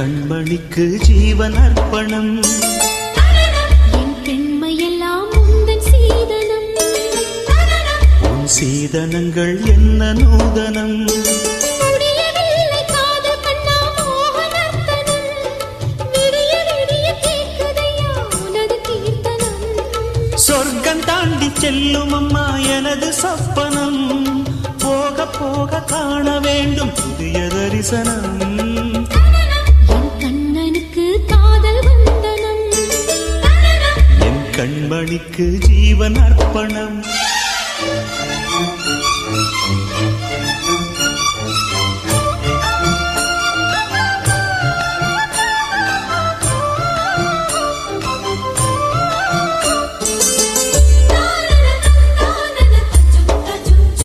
கண்மணிக்கு ஜீவன் அர்ப்பணம். என் பெண்மையெல்லாம் உந்தன் சீதனம். உன் சீதனங்கள் என்ன நூதனம். சொர்க்கம் தாண்டி செல்லும் அம்மா எனது சொப்பனம். போக போக காண வேண்டும் புதிய தரிசனம். என் கண்ணனுக்கு காதல் வந்தனம். என் கண்மணிக்கு ஜீவன் அர்ப்பணம்.